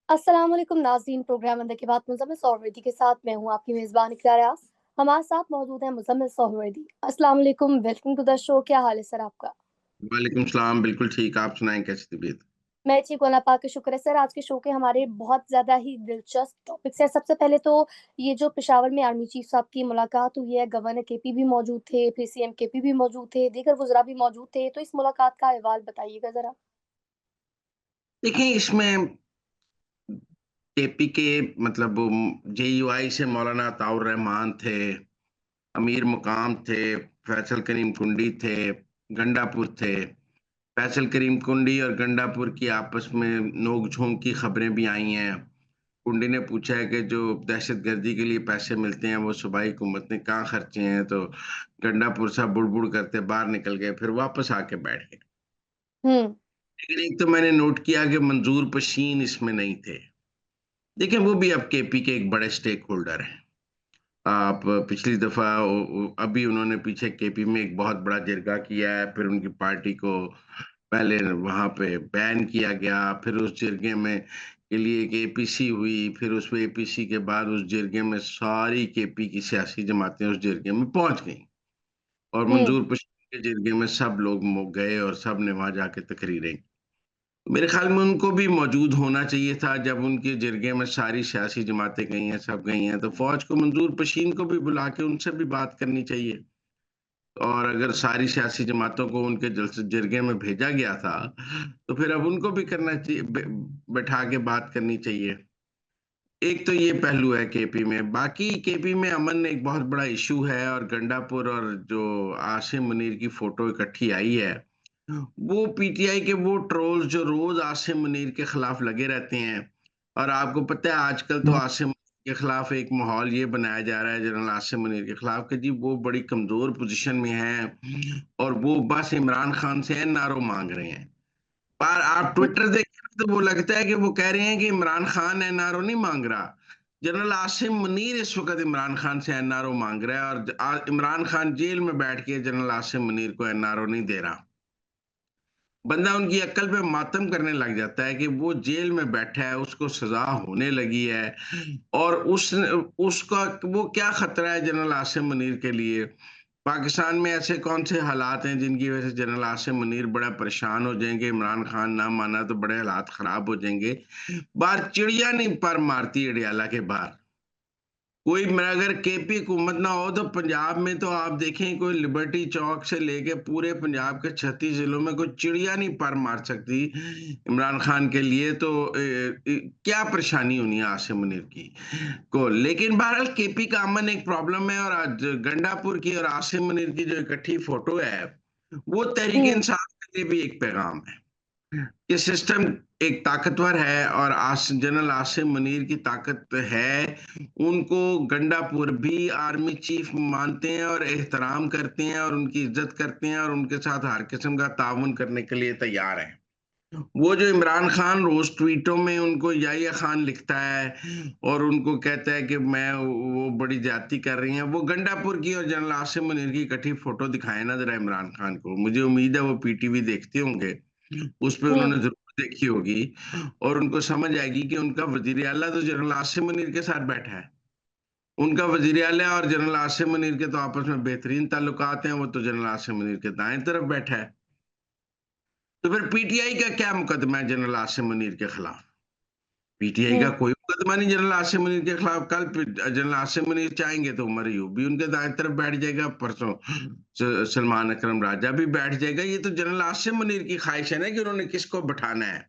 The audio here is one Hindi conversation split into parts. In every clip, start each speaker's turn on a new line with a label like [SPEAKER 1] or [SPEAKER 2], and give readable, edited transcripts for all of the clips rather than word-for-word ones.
[SPEAKER 1] अस्सलाम वालेकुम नाज़रीन। प्रोग्राम अंदर के बाद मुज़म्मिल सोहरावर्दी के साथ मैं हूँ आपकी मेज़बान इक़रा रियाज़। हमारे साथ मौजूद है मुज़म्मिल सोहरावर्दी। अस्सलाम वालेकुम, वेलकम टू द शो। क्या हाल है सर आपका?
[SPEAKER 2] वालेकुम सलाम, बिल्कुल ठीक, आप सुनाएँ कैसी तबीयत?
[SPEAKER 1] मैं ठीक हूँ, अल्लाह पाक का शुक्र है। सर, आज के शो के हमारे बहुत ज़्यादा ही दिलचस्प टॉपिक्स हैं। सबसे पहले तो ये जो पेशावर में आर्मी चीफ साहब की मुलाकात हुई है, गवर्नर केपी भी मौजूद थे, फिर सीएम केपी भी मौजूद थे, दीगर वज़रा भी मौजूद थे। तो इस मुलाकात का अहवाल बताइएगा ज़रा।
[SPEAKER 2] देखिए इसमें केपी के मतलब जेयूआई से मौलाना अताउर रहमान थे, अमीर मुकाम थे, फैसल करीम कुंडी थे, गंडापुर थे। फैसल करीम कुंडी और गंडापुर की आपस में नोक-झोंक की खबरें भी आई हैं। कुंडी ने पूछा है कि जो दहशतगर्दी के लिए पैसे मिलते हैं, वो सूबाई हुकूमत ने कहाँ खर्चे हैं? तो गंडापुर साहब बुड़-बुड़ करते बाहर निकल गए, फिर वापस आके बैठ गए।
[SPEAKER 1] हुँ,
[SPEAKER 2] लेकिन एक तो मैंने नोट किया कि मंजूर पशीन इसमें नहीं थे। देखिए, वो भी अब केपी के एक बड़े स्टेक होल्डर हैं। आप पिछली दफ़ा अभी उन्होंने पीछे केपी में एक बहुत बड़ा जिरगा किया है, फिर उनकी पार्टी को पहले वहाँ पे बैन किया गया, फिर उस जिरगे में के लिए एक एपीसी हुई, फिर उस एपीसी के बाद उस जिरगे में सारी केपी की सियासी जमातें उस जिरगे में पहुँच गईं और
[SPEAKER 1] हुँ,
[SPEAKER 2] मंजूर पशीन के जिरगे में सब लोग गए और सब ने वहाँ जाके तकरीरें मेरे ख़्याल में उनको भी मौजूद होना चाहिए था जब उनके जिरगे में सारी सियासी जमातें गई हैं, सब गई हैं, तो फ़ौज को मंजूर पशीन को भी बुला के उनसे भी बात करनी चाहिए। और अगर सारी सियासी जमातों को उनके जलसे जिरगे में भेजा गया था, तो फिर अब उनको भी करना चाहिए बैठा के बात करनी चाहिए। एक तो ये पहलू है केपी में, बाकी केपी में अमन एक बहुत बड़ा इश्यू है और गंडापुर और जो आसिम मुनीर की फ़ोटो इकट्ठी आई है वो पीटीआई के वो ट्रोल्स जो रोज आसिम मुनीर के खिलाफ लगे रहते हैं और आपको पता है आजकल तो आसिम मुनीर के खिलाफ एक माहौल ये बनाया जा रहा है जनरल आसिम मुनीर के खिलाफ कि जी वो बड़ी कमजोर पोजीशन में है और वो बस इमरान खान से एनआरओ मांग रहे हैं पर आप
[SPEAKER 1] हुँ,
[SPEAKER 2] ट्विटर देखें तो वो लगता है कि वो कह रहे हैं कि इमरान खान एनआरओ नहीं मांग रहा जनरल आसिम मुनीर इस वक्त इमरान खान से एनआरओ मांग रहा है और इमरान खान जेल में बैठ के जनरल आसिम मुनीर को एनआरओ नहीं दे रहा बंदा उनकी अक्ल पे मातम करने लग जाता है कि वो जेल में बैठा है, उसको सज़ा होने लगी है और उसका वो क्या खतरा है जनरल आसिम मुनीर के लिए? पाकिस्तान में ऐसे कौन से हालात हैं जिनकी वज़ह से जनरल आसिम मुनीर बड़ा परेशान हो जाएँगे, इमरान खान ना माना तो बड़े हालात ख़राब हो जाएँगे। बाहर चिड़िया नहीं पर मारती अडियाला के बाहर। कोई अगर केपी हुकूमत ना हो तो पंजाब में तो आप देखें कोई लिबर्टी चौक से लेके पूरे पंजाब के 36 जिलों में कोई चिड़िया नहीं पर मार सकती इमरान खान के लिए तो क्या परेशानी होनी है आसिम मुनीर की को लेकिन बहरहाल केपी का अमन एक प्रॉब्लम है और आज गंडापुर की और आसिम मुनीर की जो इकट्ठी फोटो है वो तहरीक
[SPEAKER 1] हुँ,
[SPEAKER 2] इंसाफ के लिए भी एक पैगाम है ये सिस्टम एक ताकतवर है और जनरल आसिम मुनीर की ताकत है। उनको गंडापुर भी आर्मी चीफ मानते हैं और एहतराम करते हैं और उनकी इज़्ज़त करते हैं और उनके साथ हर किस्म का ताउन करने के लिए तैयार हैं। वो जो इमरान खान रोज़ ट्वीटों में उनको याह्या खान लिखता है और उनको कहता है कि मैं वो बड़ी ज़्यादती कर रही हैं। वो गंडापुर की और जनरल आसिम मुनीर की इकट्ठी फ़ोटो दिखाएँ ना ज़रा इमरान खान को। मुझे उम्मीद है वो पीटीवी देखते होंगे। उसपे
[SPEAKER 1] हुँ,
[SPEAKER 2] उन्होंने ज़रूर देखी होगी और उनको समझ आएगी कि उनका वज़ीर आला तो जनरल आसिम मुनीर के साथ बैठा है। उनका वज़ीर आला और जनरल आसिम मुनीर के तो आपस में बेहतरीन ताल्लुकात हैं, वो तो जनरल आसिम मुनीर के दाएँ तरफ बैठा है। तो फिर पीटीआई का क्या मुकदमा है जनरल आसिम मुनीर के खिलाफ? पीटीआई
[SPEAKER 1] हुँ,
[SPEAKER 2] का कोई मुकदमा नहीं जनरल आसिम मुनीर के खिलाफ। कल जनरल आसिम मुनीर चाहेंगे तो उमर अयूब भी उनके दाएँ तरफ बैठ जाएगा, परसों सलमान अकरम राजा भी बैठ जाएगा। ये तो जनरल आसिम मुनीर की ख्वाहिश है ना कि उन्होंने किसको बिठाना है।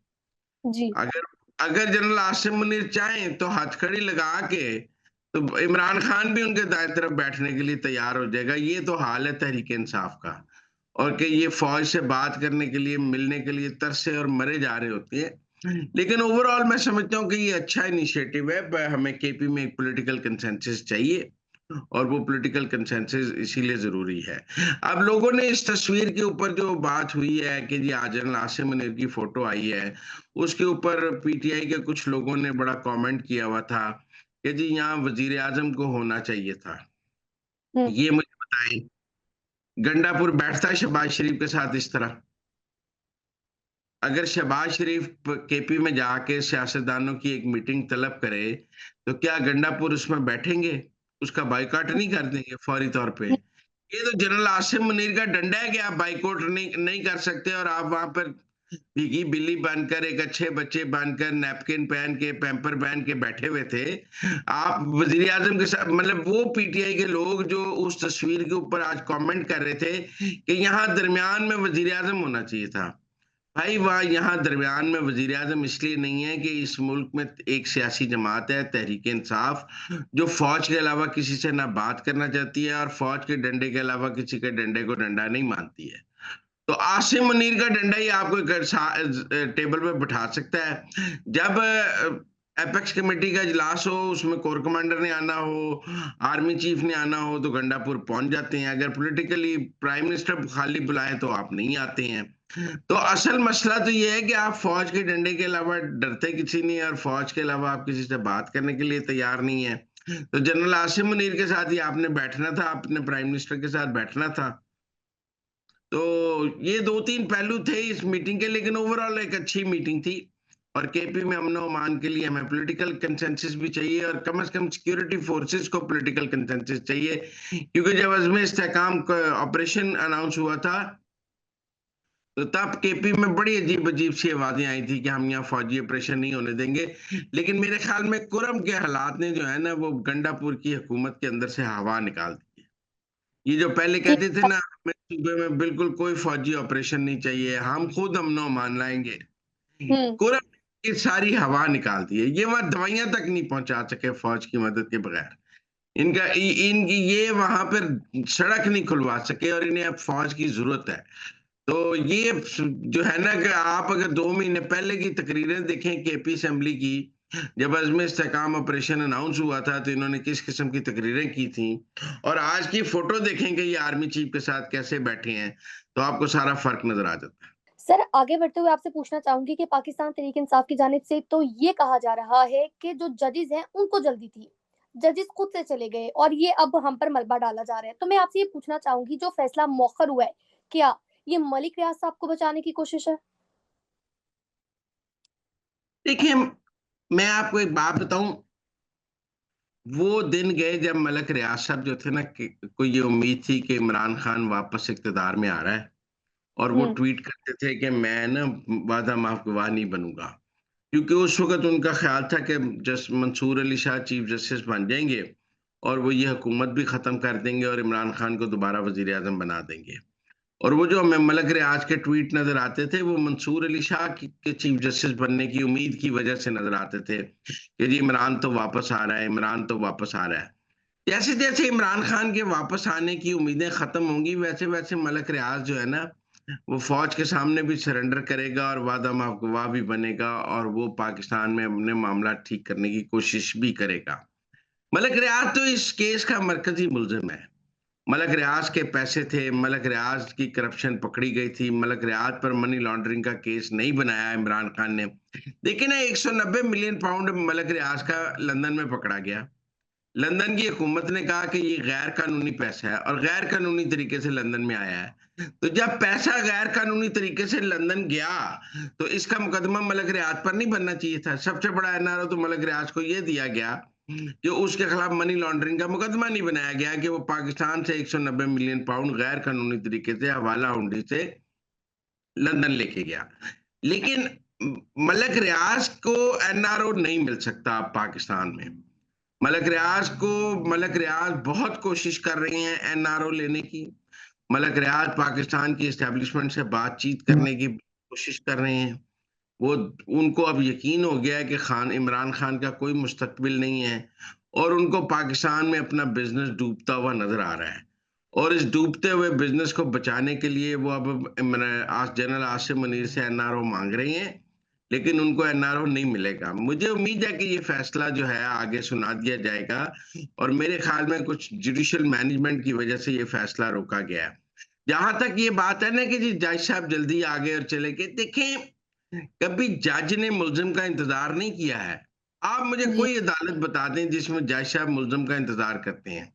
[SPEAKER 1] जी।
[SPEAKER 2] अगर अगर जनरल आसिम मुनीर चाहें तो हथकड़ी लगा के तो इमरान खान भी उनके दाएं तरफ बैठने के लिए तैयार हो जाएगा। ये तो हाल है तहरीक इंसाफ का और कि ये फौज से बात करने के लिए मिलने के लिए तरसे और मरे जा रहे होते हैं। लेकिन ओवरऑल मैं समझता हूँ कि ये अच्छा इनिशिएटिव है। हमें केपी में एक पॉलिटिकल कंसेंसस चाहिए और वो पॉलिटिकल कंसेंसस इसीलिए ज़रूरी है। अब लोगों ने इस तस्वीर के ऊपर जो बात हुई है कि जी आज जनरल आसिम मुनीर की फ़ोटो आई है, उसके ऊपर पीटीआई के कुछ लोगों ने बड़ा कमेंट किया हुआ था कि जी यहाँ वज़ीर-ए-आज़म को होना चाहिए था।
[SPEAKER 1] हुँ।
[SPEAKER 2] ये मुझे बताएँ, गंडापुर बैठता है शहबाज शरीफ के साथ इस तरह? अगर शहबाज शरीफ केपी में जाके सियासतदानों की एक मीटिंग तलब करे, तो क्या गंडापुर उसमें बैठेंगे? उसका बायकॉट नहीं कर देंगे फौरी तौर पे? ये तो जनरल आसिम मुनीर का डंडा है कि आप बायकॉट नहीं नहीं कर सकते और आप वहां पर भीगी बिल्ली बनकर, एक अच्छे बच्चे बनकर, नैपकिन पहन के, पैम्पर पहन के बैठे हुए थे। आप वजीर आजम के साथ, मतलब वो पीटीआई के लोग जो उस तस्वीर के ऊपर आज कमेंट कर रहे थे कि यहाँ दरमियान में वजीर आजम होना चाहिए था। भाई वह यहाँ दरमियान में वजीर आजम इसलिए नहीं है कि इस मुल्क में एक सियासी जमात है तहरीक इंसाफ, जो फौज के अलावा किसी से ना बात करना चाहती है और फौज के डंडे के अलावा किसी के डंडे को डंडा नहीं मानती है। तो आसिम मुनीर का डंडा ही आपको टेबल पे बिठा सकता है। जब एपेक्स कमेटी का इजलास हो, उसमें कोर कमांडर ने आना हो, आर्मी चीफ ने आना हो, तो गंडापुर पहुंच जाते हैं। अगर पॉलिटिकली प्राइम मिनिस्टर खाली बुलाए तो आप नहीं आते हैं। तो असल मसला तो ये है कि आप फौज के डंडे के अलावा डरते किसी नहीं, और फौज के अलावा आप किसी से बात करने के लिए तैयार नहीं है। तो जनरल आसिम मुनीर के साथ ही आपने बैठना था, अपने प्राइम मिनिस्टर के साथ बैठना था। तो ये 2-3 पहलू थे इस मीटिंग के, लेकिन ओवरऑल एक अच्छी मीटिंग थी। और केपी में अमन अमान के लिए हमें पॉलिटिकल कंसेंसस भी चाहिए, और कम से कम सिक्योरिटी फोर्सेस को पॉलिटिकल कंसेंसस चाहिए, क्योंकि जब अज़्म इस्तेहकाम का ऑपरेशन अनाउंस हुआ था, तो तब केपी में बड़ी अजीब-अजीब सी आवाज़ें आई थी कि हम यहाँ फौजी ऑपरेशन नहीं होने देंगे। लेकिन मेरे ख्याल में कुरम के हालात ने जो है ना, वो गंडापुर की हुकूमत के अंदर से हवा निकाल दी है। ये जो पहले
[SPEAKER 1] जी।
[SPEAKER 2] कहते थे ना, हमें सूबे में बिल्कुल कोई फौजी ऑपरेशन नहीं चाहिए, हम खुद अमन-ओ-अमान लाएँगे।
[SPEAKER 1] हुँ।
[SPEAKER 2] कुरम की सारी हवा निकाल दी है। ये वहाँ दवाइयाँ तक नहीं पहुँचा सके फौज की मदद के बगैर। इनका इ इनकी ये वहाँ पर सड़क नहीं खुलवा सके, और इन्हें अब फौज की ज़रूरत है। तो ये जो है ना, कि आप अगर 2 महीने पहले की तकरीरें देखें केपी असेंबली की, जब अज़्म इस्तेहकाम ऑपरेशन अनाउंस हुआ था, तो इन्होंने किस किस्म की तकरीरें की थी, और आज की फोटो देखें कि ये आर्मी चीफ के साथ कैसे बैठे हैं, तो आपको सारा फ़र्क नज़र आ जाता है।
[SPEAKER 1] सर, आगे बढ़ते हुए आपसे पूछना चाहूँगी कि पाकिस्तान तहरीक-इंसाफ की जानिब से तो ये कहा जा रहा है कि जो जजेस हैं, उनको जल्दी थी। जजेस खुद से चले गए और ये अब हम पर मलबा डाला जा रहा है। तो मैं आपसे ये पूछना चाहूँगी, जो फैसला मौखर हुआ है, क्या ये मलिक रियाज साहब को बचाने की कोशिश है?
[SPEAKER 2] देखिए, मैं आपको एक बात बताऊँ, वो दिन गए जब मलक रियाज साहब जो थे ना, कि को ये उम्मीद थी कि इमरान खान वापस इक़्तिदार में आ रहा है, और वो
[SPEAKER 1] हुँ।
[SPEAKER 2] ट्वीट करते थे कि मैं ना वादा माफ़ गवाह नहीं बनूँगा। क्योंकि उस वक़्त उनका ख़्याल था कि जस मंसूर अली शाह चीफ़ जस्टिस बन जाएँगे, और वो ये हुकूमत भी ख़त्म कर देंगे और इमरान खान को दोबारा वज़ीर-ए-आज़म बना देंगे। और वो जो हमें मलक रियाज के ट्वीट नज़र आते थे, वो मंसूर अली शाह की के चीफ़ जस्टिस बनने की उम्मीद की वजह से नज़र आते थे, कि जी इमरान तो वापस आ रहा है, इमरान तो वापस आ रहा है। जैसे-जैसे इमरान खान के वापस आने की उम्मीदें ख़त्म होंगी, वैसे-वैसे मलक रियाज जो है ना, वो फ़ौज के सामने भी सरेंडर करेगा और वादा माफ़ गवाह भी बनेगा, और वो पाकिस्तान में अपने मामला ठीक करने की कोशिश भी करेगा। मलक रियाज तो इस केस का मरकज़ी मुल्ज़िम है। मलक रियाज के पैसे थे, मलक रियाज की करप्शन पकड़ी गई थी, मलक रियाज पर मनी लॉन्ड्रिंग का केस नहीं बनाया इमरान खान ने। देखिए ना, 190 मिलियन पाउंड मलक रियाज का लंदन में पकड़ा गया। लंदन की हुकूमत ने कहा कि ये गैर कानूनी पैसा है, और गैर कानूनी तरीके से लंदन में आया है। तो जब पैसा गैर कानूनी तरीके से लंदन गया, तो इसका मुकदमा मलक रियाज पर नहीं बनना चाहिए था। सबसे बड़ा एनआरओ तो मलक रियाज को ये दिया गया कि उसके खिलाफ मनी लॉन्ड्रिंग का मुकदमा नहीं बनाया गया, कि वो पाकिस्तान से 190 मिलियन पाउंड गैर कानूनी तरीके से हवाला हुंडी से लंदन लेके गया। लेकिन मलक रियाज को एनआरओ नहीं मिल सकता अब पाकिस्तान में। मलक रियाज बहुत कोशिश कर रहे हैं एनआरओ लेने की। मलक रियाज पाकिस्तान की एस्टेब्लिशमेंट से बातचीत करने की कोशिश कर रहे हैं। वो उनको अब यकीन हो गया है कि इमरान खान का कोई मुस्तकबिल नहीं है, और उनको पाकिस्तान में अपना बिज़नेस डूबता हुआ नज़र आ रहा है। और इस डूबते हुए बिज़नेस को बचाने के लिए वो अब जनरल आसिम मुनीर से एनआरओ माँग रहे हैं, लेकिन उनको एनआरओ नहीं मिलेगा। मुझे उम्मीद है कि ये फैसला जो है आगे सुना दिया जाएगा, और मेरे ख़्याल में कुछ जुडिशियल मैनेजमेंट की वज़ह से ये फैसला रोका गया है। जहाँ तक ये बात है ना कि जी जज साहब जल्दी आ गए और चले गए, देखें, कभी जज ने मुल्ज़िम का इंतज़ार नहीं किया है। आप मुझे
[SPEAKER 1] जी।
[SPEAKER 2] कोई अदालत बता दें जिसमें जज साहब मुल्ज़िम का इंतज़ार करते हैं।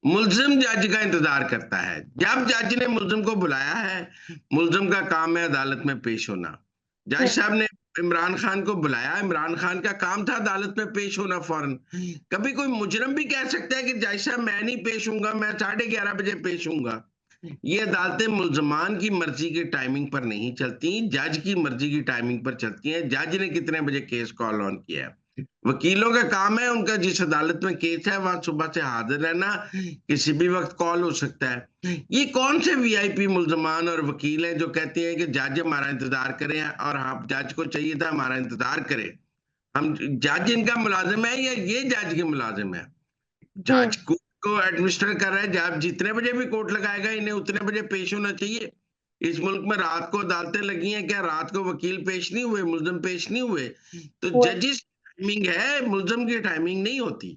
[SPEAKER 2] मुल्ज़िम जज का इंतज़ार करता है। जब जज ने मुल्ज़िम को बुलाया है, मुल्ज़िम का काम है अदालत में पेश होना। जज
[SPEAKER 1] हुँ,
[SPEAKER 2] साहब ने इमरान खान को बुलाया, इमरान खान का काम था अदालत में पेश होना फौरन। कभी कोई मुजरिम भी कह सकता है कि जज साहब मैं नहीं पेश होऊँगा, मैं 11:30 बजे पेश होऊँगा। ये अदालतें मुल्ज़मान की मर्ज़ी की टाइमिंग पर नहीं चलती, जज की मर्ज़ी की टाइमिंग पर चलती हैं। जज ने कितने बजे केस कॉल ऑन किया है। वकीलों का काम है, उनका जिस अदालत में केस है, वहाँ सुबह से हाज़िर रहना, किसी भी वक़्त कॉल हो सकता है। ये कौन से वीआईपी मुल्ज़मान और वकील हैं जो कहते हैं कि जज हमारा इंतज़ार करें और हम जज को चाहिए था हमारा इंतज़ार करें। हम जज इनका मुलाज़िम है या ये जज के मुलाज़िम है?
[SPEAKER 1] हुँ।
[SPEAKER 2] जज को एडमिनिस्टर कर रहा है, जज जितने बजे भी कोर्ट लगाएगा, इन्हें उतने बजे पेश होना चाहिए। इस मुल्क में रात को अदालतें लगी हैं, क्या रात को वकील पेश नहीं हुए, मुल्ज़िम पेश नहीं हुए? तो
[SPEAKER 1] हुए।
[SPEAKER 2] जजेस टाइमिंग है, मुल्ज़िम की टाइमिंग नहीं होती।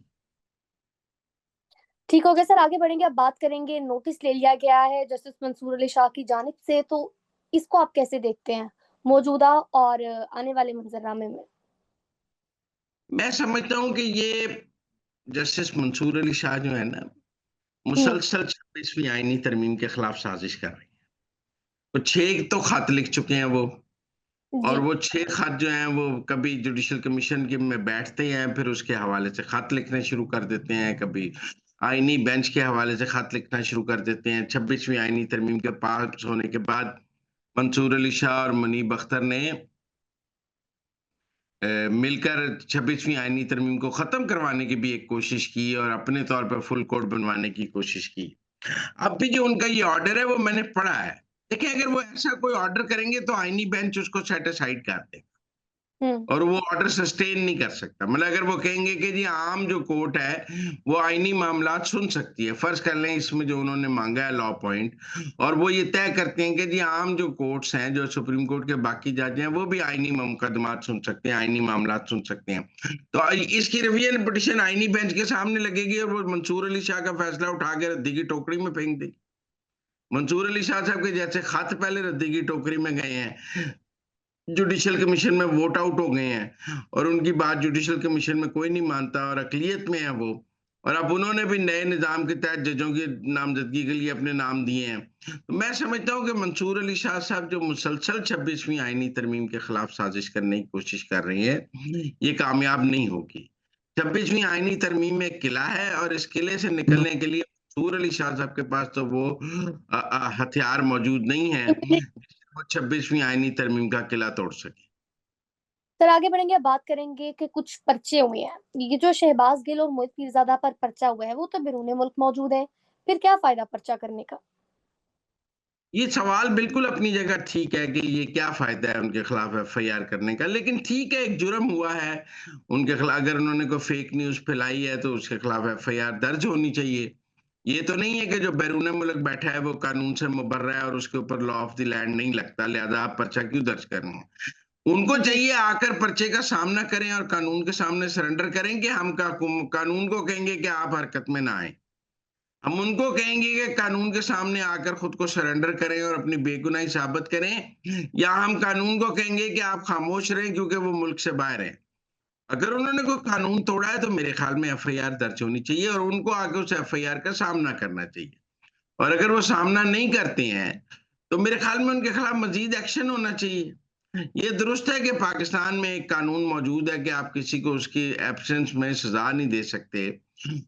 [SPEAKER 1] ठीक हो गया सर, आगे बढ़ेंगे, अब बात करेंगे नोटिस ले लिया गया है जस्टिस मंसूर अली शाह की जानिब से, तो इसको आप कैसे देखते हैं? मौजूदा और आने वाले मंज़रनामे में?
[SPEAKER 2] मैं समझता हूँ कि ये जस्टिस मंसूर अली शाह जो है ना,
[SPEAKER 1] हुँ,
[SPEAKER 2] मुसलसल 26वीं आईनी तरमीम के खिलाफ साजिश कर रहे हैं। तो 6 तो खत लिख चुके हैं वो। और
[SPEAKER 1] जी।
[SPEAKER 2] वो 6 खत जो हैं वो कभी जुडिशल कमीशन के में बैठते हैं, फिर उसके हवाले से खत लिखने शुरू कर देते हैं, कभी आईनी बेंच के हवाले से खत लिखना शुरू कर देते हैं। 26वीं आईनी तरमीम के पास होने के बाद मंसूर अली शाह और मुनीब अख्तर ने मिलकर 26वीं आईनी तरमीम को ख़त्म करवाने की भी एक कोशिश की और अपने तौर पर फुल कोड बनवाने की कोशिश की। अब भी जो उनका ये ऑर्डर है वो मैंने पढ़ा है। देखिए अगर वो ऐसा कोई ऑर्डर करेंगे तो आईनी बेंच उसको सेट असाइड कर देगा।
[SPEAKER 1] हुँ।
[SPEAKER 2] और वो ऑर्डर सस्टेन नहीं कर सकता। मतलब अगर वो कहेंगे कि जी आम जो कोर्ट है, वो आईनी मामलात सुन सकती है। फ़र्ज़ कर लें इसमें जो उन्होंने माँगा है लॉ पॉइंट और वो ये तय करते हैं कि जी आम जो कोर्ट्स हैं, जो सुप्रीम कोर्ट के बाकी जज हैं, वो भी आईनी मुकदमात सुन सकते हैं, आईनी मामलात सुन सकते हैं। तो इसकी रिवीजन पिटीशन आईनी बेंच के सामने लगेगी और वो मंसूर अली शाह का फैसला उठा के रद्दी की टोकरी में फेंक देगी। मंसूर अली शाह साहब के जैसे खत पहले रद्दी की टोकरी में गए हैं। जुडिशल कमीशन में वोट आउट हो गए हैं और उनकी बात जुडिशल कमीशन में कोई नहीं मानता और अक़लियत में है वो। और अब उन्होंने भी नए निज़ाम के तहत जजों की नामज़दगी के लिए अपने नाम दिए हैं। तो मैं समझता हूँ कि मंसूर अली शाह साहब जो मुसलसल 26वीं आईनी तरमीम के खिलाफ साजिश करने की कोशिश कर रही हैं, ये कामयाब नहीं होगी। 26वीं आईनी तरमीम में एक किला है और इस किले से निकलने के लिए मंसूर अली शाह साहब के पास तो वो हथियार मौजूद नहीं है वो 26वीं आईनी तरमीम का किला तोड़ सके।
[SPEAKER 1] सर आगे बढ़ेंगे, अब बात करेंगे कि कुछ पर्चे हुए हैं। ये जो शहबाज गिल और मोहित पीरज़ादा पर पर्चा हुआ है, वो तो बैरून मुल्क मौजूद हैं। फिर क्या फ़ायदा पर्चा करने का?
[SPEAKER 2] ये सवाल बिल्कुल अपनी जगह ठीक है कि ये क्या फ़ायदा है उनके खिलाफ एफआईआर करने का, लेकिन ठीक है एक जुर्म हुआ है, उनके खिलाफ अगर उन्होंने कोई फेक न्यूज़ फैलाई है तो उसके खिलाफ एफआईआर दर्ज होनी चाहिए। ये तो नहीं है कि जो बैरून मुल्क बैठा है वो कानून से मुबर्रा है और उसके ऊपर लॉ ऑफ द लैंड नहीं लगता, लिहाज़ा आप पर्चा क्यों दर्ज कर रहे हैं? उनको
[SPEAKER 1] जी।
[SPEAKER 2] चाहिए आकर पर्चे का सामना करें और कानून के सामने सरेंडर करें कि हम कानून को कहेंगे कि आप हरकत में ना आएँ। हम उनको कहेंगे कि कानून के सामने आकर खुद को सरेंडर करें और अपनी बेगुनाही साबित करें या हम कानून को कहेंगे कि आप खामोश रहें क्योंकि वो मुल्क से बाहर हैं। अगर उन्होंने कोई कानून तोड़ा है तो मेरे ख्याल में एफआईआर दर्ज होनी चाहिए और उनको आगे उस एफआईआर का सामना करना चाहिए। और अगर वो सामना नहीं करते हैं, तो मेरे ख्याल में उनके खिलाफ मज़ीद एक्शन होना चाहिए। ये दुरुस्त है कि पाकिस्तान में एक कानून मौजूद है कि आप किसी को उसकी एब्सेंस में सज़ा नहीं दे सकते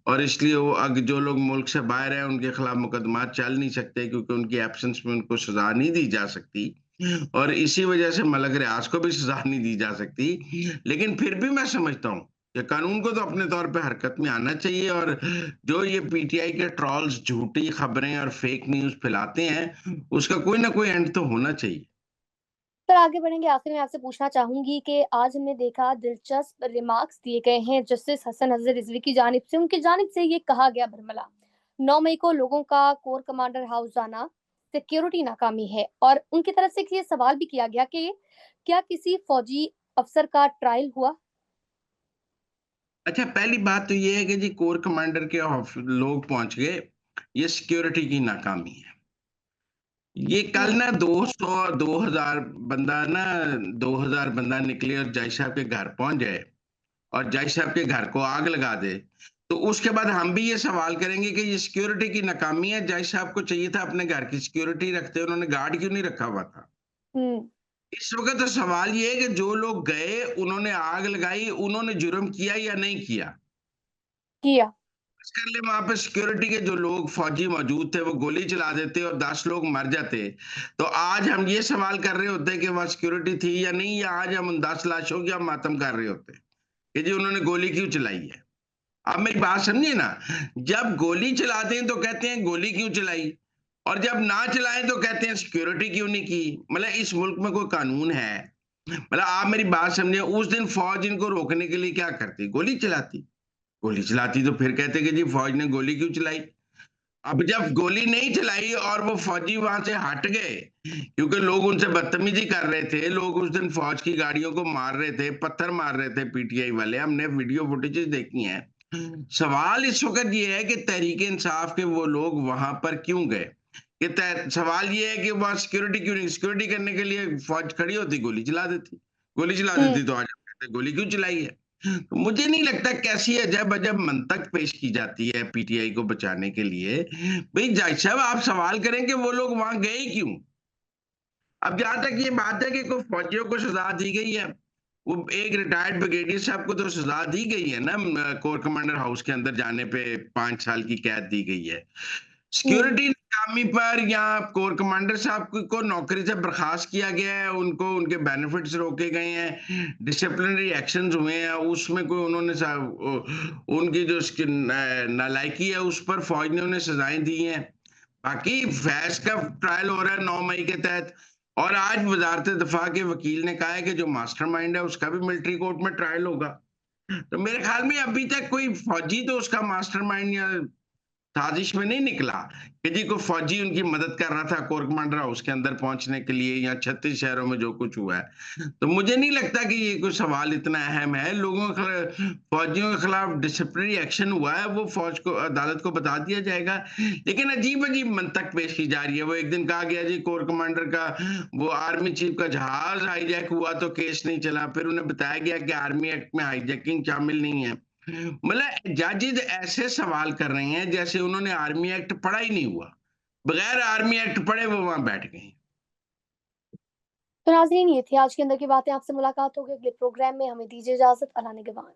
[SPEAKER 2] और इसलिए वो जो लोग मुल्क से बाहर हैं, उनके खिलाफ मुकदमा चल नहीं सकते क्योंकि उनकी एब्सेंस में उनको सज़ा नहीं दी जा सकती और इसी वजह से मलक रियाज को भी सज़ा नहीं दी जा सकती। लेकिन फिर भी मैं समझता हूँ कि कानून को तो अपने तौर पे हरकत में आना चाहिए और जो ये पीटीआई के ट्रोल्स झूठी खबरें और फेक न्यूज़ फैलाते हैं, उसका कोई ना कोई एंड तो होना चाहिए।
[SPEAKER 1] सर आगे बढ़ेंगे, आखिर में आपसे पूछना चाहूँगी कि आज हमने देखा दिलचस्प रिमार्क्स दिए गए हैं जस्टिस हसन अज़हर रिज़वी की जानिब से। उनकी जानिब से ये कहा गया भरमला, 9 मई को लोगों का कोर कमांडर हाउस जाना सिक्योरिटी नाकामी है और उनकी तरफ से ये सवाल भी किया गया कि क्या किसी फौजी अफ़सर का ट्रायल हुआ?
[SPEAKER 2] अच्छा, पहली बात तो ये है कि जी कोर कमांडर के लोग पहुँच गए, ये सिक्योरिटी की नाकामी है। ये कल
[SPEAKER 1] हुँ,
[SPEAKER 2] ना 2000 बंदा निकले और जज साहब के घर पहुँच जाए और जज साहब के घर को आग लगा दे, तो उसके बाद हम भी ये सवाल करेंगे कि ये सिक्योरिटी की नाकामी है, जज साहब को चाहिए था अपने घर की सिक्योरिटी रखते, उन्होंने गार्ड क्यों नहीं रखा हुआ था?
[SPEAKER 1] हुँ,
[SPEAKER 2] इस वक़्त तो सवाल ये है कि जो लोग गए, उन्होंने आग लगाई, उन्होंने जुर्म किया या नहीं किया?
[SPEAKER 1] किया।
[SPEAKER 2] कर ले वहाँ पे सिक्योरिटी के जो लोग फौजी मौजूद थे, वो गोली चला देते और 10 लोग मर जाते। तो आज हम ये सवाल कर रहे होते कि वहाँ सिक्योरिटी थी या नहीं, या आज हम उन 10 लाशों की हम मातम कर रहे होते, कि जी उन्होंने गोली क्यों चलाई है। आप मेरी बात समझिए ना, जब गोली चलाते हैं तो कहते हैं गोली क्यों चलाई, और जब ना चलाएँ तो कहते हैं सिक्योरिटी क्यों नहीं की। मतलब इस मुल्क में कोई कानून है? मतलब आप मेरी बात समझिए, उस दिन फौज इनको रोकने के लिए क्या करती? गोली चलाती। गोली चलाती तो फिर कहते कि जी फौज ने गोली क्यों चलाई? अब जब गोली नहीं चलाई और वो फौजी वहां से हट गए, क्योंकि लोग उनसे बदतमीजी कर रहे थे, लोग उस दिन फौज की गाड़ियों को मार रहे थे, पत्थर मार रहे थे पीटीआई वाले, हमने वीडियो फुटेजेस देखी हैं। सवाल इस वक्त ये है कि तहरीक इंसाफ के वो लोग वहां पर क्यों गए? सवाल ये है कि वहां सिक्योरिटी क्यों नहीं, सिक्योरिटी करने के लिए फौज खड़ी होती, गोली चला देती। गोली चला
[SPEAKER 1] हुँ।
[SPEAKER 2] देती तो आज हम कहते गोली क्यों चलाई है। तो मुझे नहीं लगता, कैसी अजब-अजब मंतक पेश की जाती है पीटीआई को बचाने के लिए। भई जाहिर साहब आप सवाल करें कि वो लोग वहाँ गए क्यों? अब जहाँ तक ये बात है कि कोई फौजियों को सज़ा दी गई है, वो एक रिटायर्ड ब्रिगेडियर साहब को तो सज़ा दी गई है ना, कोर कमांडर हाउस के अंदर जाने पे 5 साल की कैद दी गई है।
[SPEAKER 1] हुँ।
[SPEAKER 2] सिक्योरिटी नाकामी पर या कोर कमांडर साहब को नौकरी से बर्खास्त किया गया है, उनको उनके बेनिफिट्स रोके गए हैं, डिसिप्लिनरी एक्शंस हुए हैं, उसमें कोई उन्होंने उनकी जो उसकी नालायकी है उस पर फौज ने उन्हें सजाएं दी हैं। बाकी फैज का ट्रायल हो रहा है 9 मई के तहत, और आज वजारत दिफा के वकील ने कहा है कि जो मास्टरमाइंड है उसका भी मिलिट्री कोर्ट में ट्रायल होगा। तो मेरे ख्याल में अभी तक कोई फौजी तो उसका मास्टरमाइंड या साजिश में नहीं निकला कि जी कोई फौजी उनकी मदद कर रहा था कोर कमांडर हाउस के अंदर पहुंचने के लिए, या 36 शहरों में जो कुछ हुआ है। तो मुझे नहीं लगता कि ये कोई सवाल इतना अहम है। फौजियों के खिलाफ डिसिप्लिनरी एक्शन हुआ है, वो फौज को, अदालत को बता दिया जाएगा। लेकिन अजीब-अजीब मंतक पेश की जा रही है। वो एक दिन कहा गया जी कोर कमांडर का, वो आर्मी चीफ का जहाज हाईजैक हुआ तो केस नहीं चला। फिर उन्हें बताया गया कि आर्मी एक्ट में हाईजैकिंग शामिल नहीं है। मतलब जजेज ऐसे सवाल कर रहे हैं जैसे उन्होंने आर्मी एक्ट पढ़ा ही नहीं हुआ। बगैर आर्मी एक्ट पढ़े वो वहां बैठ गए।
[SPEAKER 1] तो नाज़रीन, ये थी आज के अंदर की बातें। आपसे मुलाकात होगी अगले प्रोग्राम में। हमें दीजिए इजाज़त। अल्लाह निगहबान।